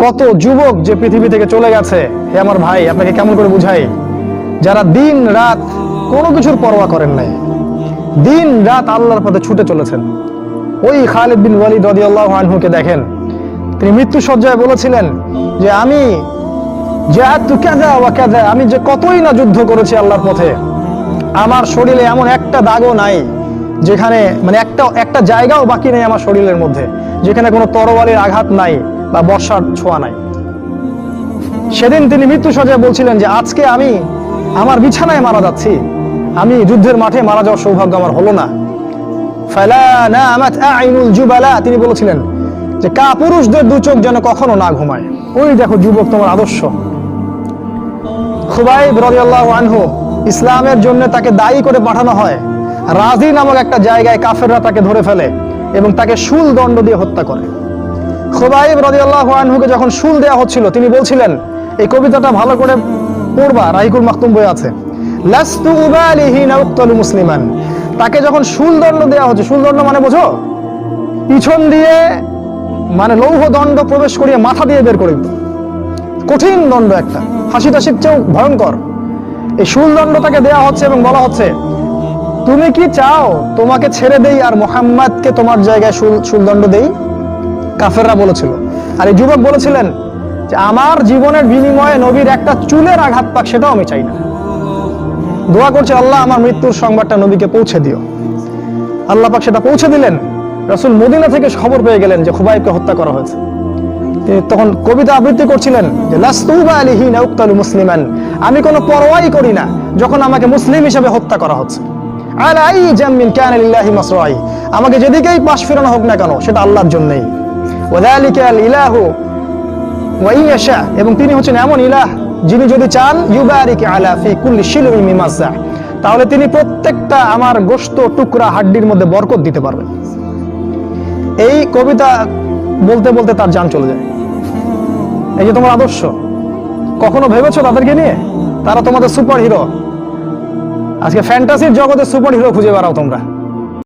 কত যুবক যে পৃথিবী থেকে চলে গেছে, হে আমার ভাই আপনাকে কেমন করে বুঝাই, যারা দিন রাত কোনো কিছুর পরোয়া করেন নাই, দিন রাত আল্লাহর পথে ছুটে চলেছেন। ওই খালিদ বিন ওয়ালিদ রাদিয়াল্লাহু আনহুকে দেখেন, তিনি মৃত্যু সজ্জায় বলেছিলেন যে আমি জাহাদতু কাযা ওয়া কাযা, আমি যে কতই না যুদ্ধ করেছি আল্লাহর পথে, আমার শরীরে এমন একটা দাগও নাই যেখানে মানে একটা জায়গাও বাকি নেই আমার শরীরের মধ্যে যেখানে কোনো তরবারির আঘাত নাই বা বর্ষার ছোঁয়া নাই। সেদিন তিনি মৃত্যু সজ্জায় বলছিলেন যে আজকে আমি আমার বিছানায় মারা যাচ্ছি, আমি যুদ্ধের মাঠে মারা যাওয়ার সৌভাগ্য আমার হলো না। ফালা নামাত আইনুল জুবালা, তিনি বলেছিলেন যে কাপুরুষদের দু চোখ যেন কখনো না ঘুমায়। ওই দেখো যুবক তোমার আদর্শ। খুবাইব রাদিয়াল্লাহু আনহু, ইসলামের জন্য তাকে দায়ী করে পাঠানো হয়, রাজি নামক একটা জায়গায় কাফেররা তাকে ধরে ফেলে এবং তাকে শুল দণ্ড দিয়ে হত্যা করে। খুবাইব রাদিয়াল্লাহু আনহুকে যখন শুল দেওয়া হচ্ছিল, তিনি বলছিলেন, এই কবিতাটা ভালো করে পড়বা, রাহিকুল মাকতুম বই আছে, লাস্তু উবালি হিনা উক্তালু মুসলিমান। তাকে যখন শুল দণ্ড দেওয়া হচ্ছে, শুল দণ্ড মানে বোঝো, পিছন দিয়ে মানে লৌহ দণ্ড প্রবেশ করিয়ে মাথা দিয়ে বের করে দিত, কঠিন দণ্ড, একটা ফাঁসি টাসির চেয়েও ভয়ঙ্কর। এই শুল দণ্ড তাকে দেওয়া হচ্ছে এবং বলা হচ্ছে তুমি কি চাও তোমাকে ছেড়ে দেই আর মুহাম্মাদকে তোমার জায়গায় শুল দণ্ড দেই? কাফেররা বলেছিল। আর এই যুবক বলেছিলেন যে আমার জীবনের বিনিময়ে নবীর একটা চুলের আঘাত পাক সেটাও আমি চাই না। দোয়া করছে আল্লাহ আমার মৃত্যুর সংবাদটা নবীকে পৌঁছে দিও। আল্লাহ পাক সেটা পৌঁছে দিলেন। রাসূল মদিনা থেকে খবর পেয়ে গেলেন যে খুবাইবকে হত্যা করা হয়েছে। তিনি তখন কবিতা আবৃত্তি করছিলেন যে লাস্তু উবালি হিনা উক্তালু মুসলিমান, আমি কোনো পরোয়াই করি না যখন আমাকে মুসলিম হিসেবে হত্যা করা হচ্ছে। আলা আই জামিন কানা লিল্লাহি মাসরাই, আমাকে যেদিকেই পাশ ফেরানো হোক না কেন সেটা আল্লাহর জন্যই। ওয়াযালিকাল ইলাহু ওয়া ইয়াশা, এবং তিনি হচ্ছেন এমন ইলাহ যিনি যদি চান ইউবারিক আলা ফি কুল্লি শিলুমি মিমাজ্জা, তাহলে তিনি প্রত্যেকটা আমার গোশত টুকরা হাড্ডির মধ্যে বরকত দিতে পারবেন। এই কবিতা বলতে বলতে তার জান চলে যায়। এই যে তোমার আদর্শ, কখনো ভেবেছো তাদেরকে নিয়ে? তারা তোমাদের সুপার হিরো। আজকে ফ্যান্টাসির জগতে সুপার হিরো খুঁজে বেড়াও তোমরা।